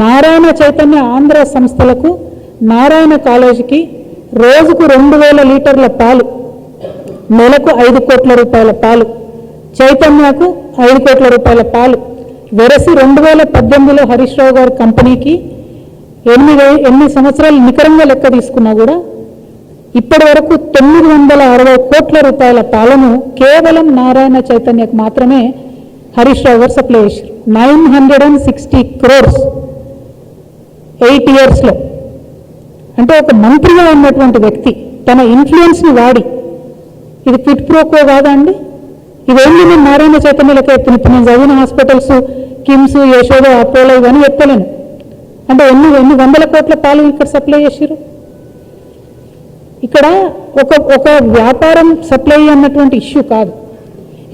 నారాయణ చైతన్య ఆంధ్ర సంస్థలకు నారాయణ కాలేజీకి రోజుకు 2000 లీటర్ల పాలు, నెలకు 5 కోట్ల రూపాయల పాలు, చైతన్యకు 5 కోట్ల రూపాయల పాలు వెరసి 2018లో హరీష్ రావు గారి కంపెనీకి 8 సంవత్సరాలు నికరంగా లెక్క తీసుకున్నా కూడా ఇప్పటి వరకు 960 కోట్ల రూపాయల పాలను కేవలం నారాయణ చైతన్యకు మాత్రమే హరీష్ రావు గారు సప్లై చేశారు. 960 crores 8 yearsలో. అంటే ఒక మంత్రిగా ఉన్నటువంటి వ్యక్తి తన ఇన్ఫ్లుయెన్స్ని వాడి, ఇది క్విట్ ప్రోకో కాదా అండి? ఇవేంటి నేను నారాయణ చైతన్యలకే ఎత్తున ఇప్పుడు నేను చదివిన హాస్పిటల్స్ కిమ్స్, యశోద, అపోలో ఇవన్నీ ఎత్తలేను. అంటే ఎన్ని వందల కోట్ల పాలు ఇక్కడ సప్లై చేశారు. ఇక్కడ ఒక వ్యాపారం సప్లై అన్నటువంటి ఇష్యూ కాదు.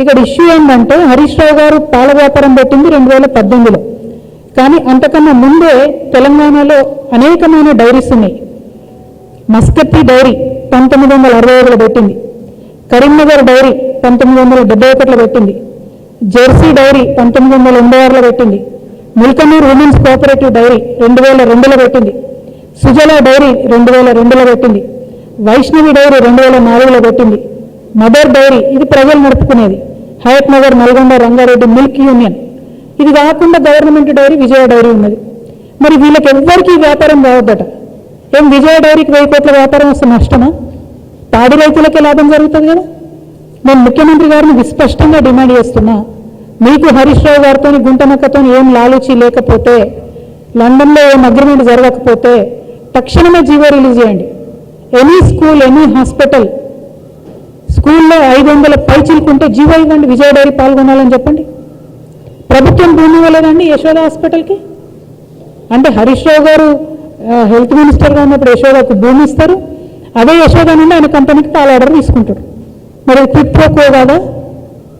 ఇక్కడ ఇష్యూ ఏంటంటే హరీష్ రావు గారు పాల వ్యాపారం పెట్టింది 2018లో. కానీ అంతకన్నా ముందే తెలంగాణలో అనేకమైన డైరీస్ ఉన్నాయి. మస్కత్తి డైరీ 1965లో పెట్టింది, కరీంనగర్ డైరీ 1971లో పెట్టింది, జెర్సీ డైరీ 1986లో పెట్టింది, ముల్కనూర్ ఉమెన్స్ కోఆపరేటివ్ డైరీ 2002లో పెట్టింది, సుజలా డైరీ 2002లో పెట్టింది, వైష్ణవి డైరీ 2004లో పెట్టింది, మదర్ డైరీ ఇది ప్రజలు నడుపుకునేది, హయత్ నగర్, నల్గొండ, రంగారెడ్డి మిల్క్ యూనియన్. ఇది కాకుండా గవర్నమెంట్ డైరీ విజయ డైరీ ఉన్నది. మరి వీళ్ళకి ఎవ్వరికీ వ్యాపారం రావద్దట. ఏం విజయ డైరీకి 1000 కోట్ల వ్యాపారం వస్తే నష్టమా? పాడి రైతులకే లాభం జరుగుతుంది కదా. నేను ముఖ్యమంత్రి గారిని విస్పష్టంగా డిమాండ్ చేస్తున్నా, మీకు హరీష్ రావు గారితో గుంటనక్కతో ఏం లాలూచి లేకపోతే, లండన్లో ఏం అగ్రిమెంట్ జరగకపోతే తక్షణమే జీవో రిలీజ్ చేయండి. ఎనీ స్కూల్, ఎనీ హాస్పిటల్, స్కూల్లో 500 పైచిలుకుంటే జీవో ఇవ్వండి, విజయ డైరీ పాల్గొనాలని చెప్పండి. ప్రభుత్వం భూమి ఇవ్వలేదండి యశోద హాస్పిటల్కి. అంటే హరీష్ రావు గారు హెల్త్ మినిస్టర్గా ఉన్నప్పుడు యశోదకు భూమి ఇస్తారు, అదే యశోద నుండి ఆయన కంపెనీకి పాల ఆర్డర్ తీసుకుంటారు. మరి క్విట్ ప్రోకో కాదా?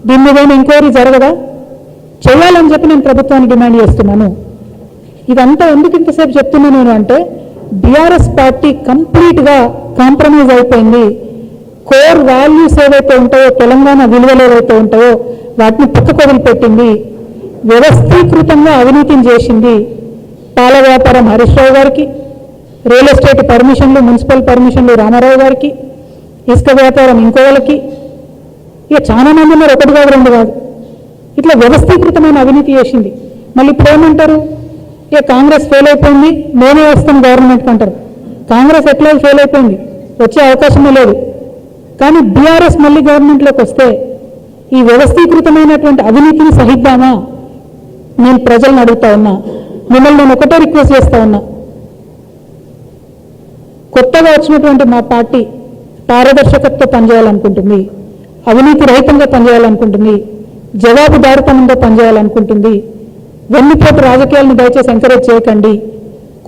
దీని మీద ఎంక్వైరీ జరగదా? చేయాలని చెప్పి నేను ప్రభుత్వాన్ని డిమాండ్ చేస్తున్నాను. ఇదంతా ఎందుకు ఇంతసేపు చెప్తున్నాను నేను అంటే, బీఆర్ఎస్ పార్టీ కంప్లీట్గా కాంప్రమైజ్ అయిపోయింది. కోర్ వాల్యూస్ ఏవైతే ఉంటాయో, తెలంగాణ విలువలు ఏవైతే ఉంటాయో వాటిని పక్కకు వదిలిపెట్టింది. వ్యవస్థీకృతంగా అవినీతిని చేసింది. పాల వ్యాపారం హరీష్ రావు గారికి, రియల్ ఎస్టేట్ పర్మిషన్లు, మున్సిపల్ పర్మిషన్లు రామారావు గారికి, ఇసుక వ్యాపారం ఇంకో వాళ్ళకి, ఇక చాలా మంది ఉన్నారు, ఒకటి కాదు రెండు కాదు. ఇట్లా వ్యవస్థీకృతమైన అవినీతి చేసింది. మళ్ళీ ఇప్పుడు ఏమంటారు, ఇక కాంగ్రెస్ ఫెయిల్ అయిపోయింది, మేమే వస్తాం గవర్నమెంట్కి అంటారు. కాంగ్రెస్ ఎట్లా ఫెయిల్ అయిపోయింది, వచ్చే అవకాశమే లేదు. కానీ బీఆర్ఎస్ మళ్ళీ గవర్నమెంట్లోకి వస్తే ఈ వ్యవస్థీకృతమైనటువంటి అవినీతిని సహిద్దామా? నేను ప్రజలను అడుగుతా ఉన్నా, మిమ్మల్ని నేను ఒకటే రిక్వెస్ట్ చేస్తా ఉన్నా. కొత్తగా వచ్చినటువంటి మా పార్టీ పారదర్శకతతో పనిచేయాలనుకుంటుంది, అవినీతి రహితంగా పనిచేయాలనుకుంటుంది, జవాబుదారితనంగా పనిచేయాలనుకుంటుంది. వెన్నుపోటు రాజకీయాలను దయచేసి ఎంకరేజ్ చేయకండి.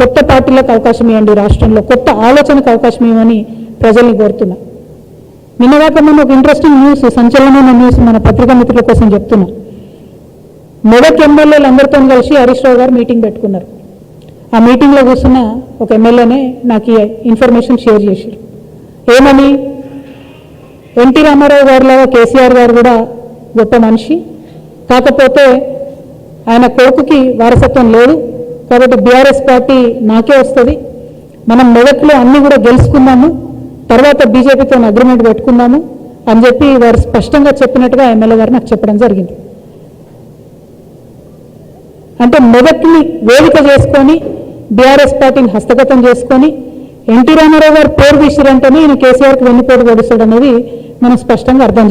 కొత్త పార్టీలకు అవకాశం ఇవ్వండి, రాష్ట్రంలో కొత్త ఆలోచనకు అవకాశం ఇవ్వమని ప్రజల్ని కోరుతున్నా. నిన్నగాక మనం ఒక ఇంట్రెస్టింగ్ న్యూస్, సంచలనమైన న్యూస్ మన పత్రికా మిత్రుల కోసం చెప్తున్నా. మెదక్ ఎమ్మెల్యేలు అందరితో కలిసి హరీష్ రావు గారు మీటింగ్ పెట్టుకున్నారు. ఆ మీటింగ్లో కూర్చున్న ఒక ఎమ్మెల్యేనే నాకు ఈ ఇన్ఫర్మేషన్ షేర్ చేశారు. ఏమని, ఎన్టీ రామారావు గారిలాగా కేసీఆర్ గారు కూడా గొప్ప మనిషి, కాకపోతే ఆయన కొడుకుకి వారసత్వం లేదు, కాబట్టి బీఆర్ఎస్ పార్టీ నాకే వస్తుంది, మనం మెదక్లో అన్నీ కూడా గెలుచుకుందాము, తర్వాత బీజేపీతో అగ్రిమెంట్ పెట్టుకుందాము అని చెప్పి వారు స్పష్టంగా చెప్పినట్టుగా ఎమ్మెల్యే గారు నాకు చెప్పడం జరిగింది. అంటే మెదక్ని వేదిక చేసుకొని బీఆర్ఎస్ పార్టీని హస్తగతం చేసుకొని ఎన్టీ రామారావు గారు పేరు తీసిరంటేనే ఈయన కేసీఆర్కి వెన్నుపోటు పొడుస్తాడు అనేది మనం స్పష్టంగా అర్థం